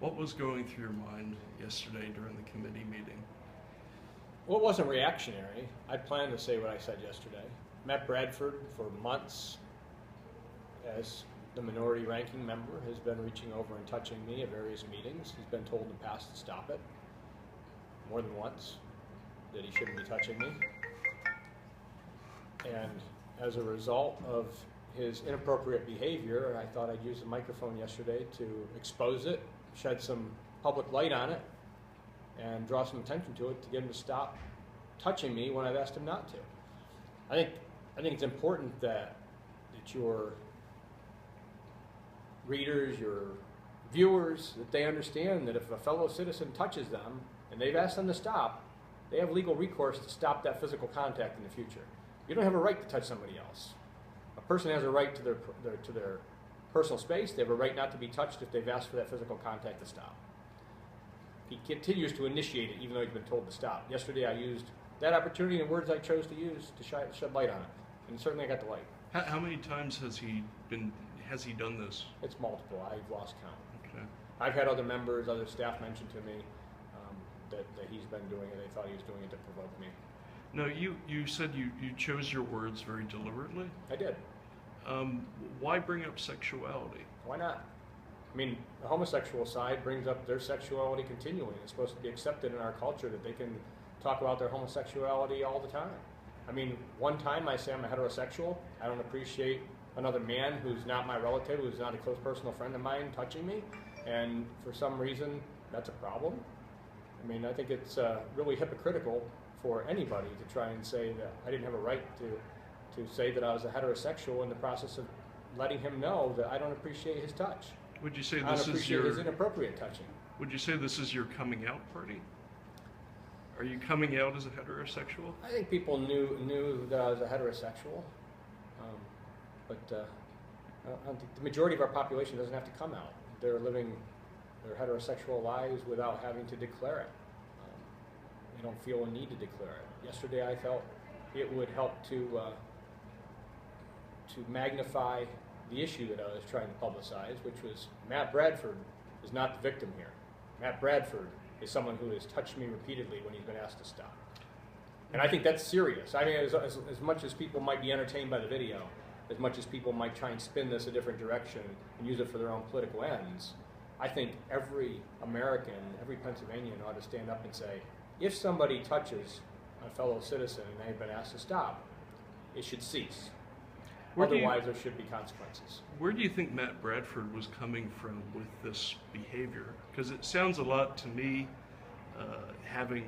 What was going through your mind yesterday during the committee meeting? Well, it wasn't reactionary. I planned to say what I said yesterday. Matt Bradford, for months, as the minority ranking member, has been reaching over and touching me at various meetings. He's been told in the past to stop it more than once, that he shouldn't be touching me. And as a result of his inappropriate behavior, I thought I'd use the microphone yesterday to expose it, shed some public light on it, and draw some attention to it to get him to stop touching me when I've asked him not to. I think it's important that your readers, your viewers, that they understand that if a fellow citizen touches them and they've asked them to stop, they have legal recourse to stop that physical contact in the future. You don't have a right to touch somebody else. A person has a right to their personal space. They have a right not to be touched if they've asked for that physical contact to stop. He continues to initiate it even though he's been told to stop. Yesterday I used that opportunity and words I chose to use to shed light on it. And certainly I got the light. How many times has he done this? It's multiple. I've lost count. Okay. I've had other members, other staff mention to me that he's been doing it. They thought he was doing it to provoke me. No, you said you chose your words very deliberately. I did. Why bring up sexuality? Why not? I mean, the homosexual side brings up their sexuality continually. It's supposed to be accepted in our culture that they can talk about their homosexuality all the time. I mean, one time I say I'm a heterosexual. I don't appreciate another man who's not my relative, who's not a close personal friend of mine, touching me, and for some reason that's a problem. I mean, I think it's really hypocritical for anybody to try and say that I didn't have a right to say that I was a heterosexual in the process of letting him know that I don't appreciate his touch. Would you say I don't this is appreciate your his inappropriate touching. Would you say this is your coming out party? Are you coming out as a heterosexual? I think people knew that I was a heterosexual, but I don't think the majority of our population doesn't have to come out. They're living their heterosexual lives without having to declare it. They don't feel a need to declare it. Yesterday I felt it would help to magnify the issue that I was trying to publicize, which was Matt Bradford is not the victim here. Matt Bradford is someone who has touched me repeatedly when he's been asked to stop. And I think that's serious. I mean, as much as people might be entertained by the video, as much as people might try and spin this a different direction and use it for their own political ends, I think every American, every Pennsylvanian ought to stand up and say, if somebody touches a fellow citizen and they've been asked to stop, it should cease. Otherwise, there should be consequences. Where do you think Matt Bradford was coming from with this behavior? Because it sounds a lot to me, having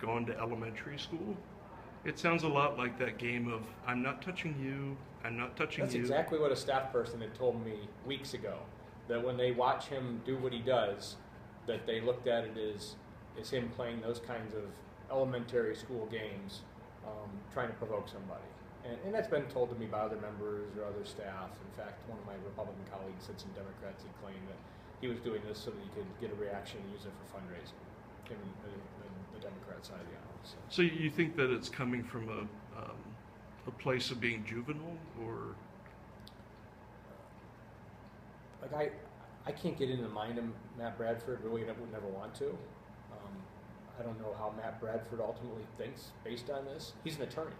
gone to elementary school, it sounds a lot like that game of, I'm not touching you, I'm not touching you. That's exactly what a staff person had told me weeks ago, that when they watch him do what he does, that they looked at it as him playing those kinds of elementary school games, trying to provoke somebody. And that's been told to me by other members or other staff. In fact, one of my Republican colleagues said some Democrats had claimed that he was doing this so that he could get a reaction and use it for fundraising, given the Democrat side of the aisle. So you think that it's coming from a place of being juvenile, or? Like I can't get into the mind of Matt Bradford, really would never want to. I don't know how Matt Bradford ultimately thinks based on this. He's an attorney.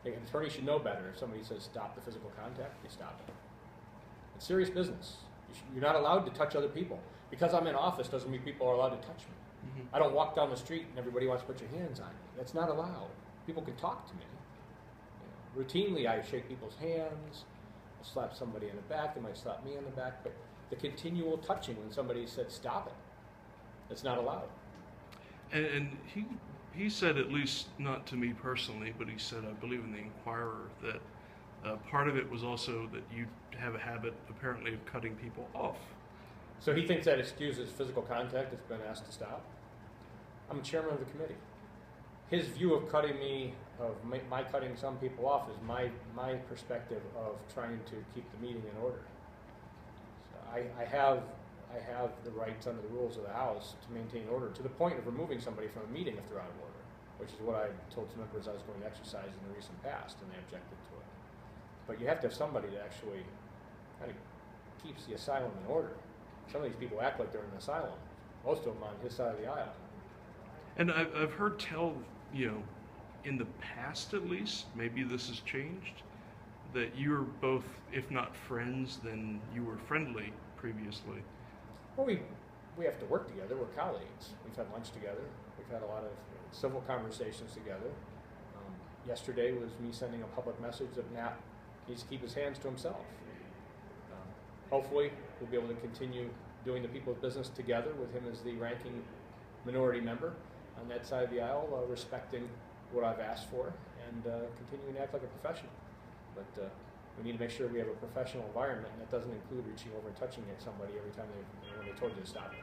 An attorney should know better. If somebody says stop the physical contact, you stop it. It's serious business. You're not allowed to touch other people. Because I'm in office doesn't mean people are allowed to touch me. Mm-hmm. I don't walk down the street and everybody wants to put your hands on me. That's not allowed. People can talk to me. Routinely I shake people's hands, I'll slap somebody in the back, they might slap me in the back, but the continual touching when somebody said stop it, it's not allowed. And he said, at least not to me personally, but he said, I believe in the Inquirer, that part of it was also that you have a habit, apparently, of cutting people off. So he thinks that excuses physical contact that's been asked to stop? I'm chairman of the committee. His view of cutting me, of my cutting some people off, is my perspective of trying to keep the meeting in order. So I have the rights under the rules of the House to maintain order, to the point of removing somebody from a meeting if they're out of order, which is what I told some members I was going to exercise in the recent past, and they objected to it. But you have to have somebody that actually kind of keeps the asylum in order. some of these people act like they're in an asylum. Most of them on his side of the aisle. And I've heard tell, you know, in the past at least, maybe this has changed, that you were both, if not friends, then you were friendly previously. Well, we have to work together. We're colleagues. We've had lunch together. We've had a lot of civil conversations together. Yesterday was me sending a public message that Matt needs to keep his hands to himself. Hopefully, we'll be able to continue doing the people's business together with him as the ranking minority member on that side of the aisle, respecting what I've asked for and continuing to act like a professional. But we need to make sure we have a professional environment, and that doesn't include reaching over and touching at somebody every time when they told you to stop.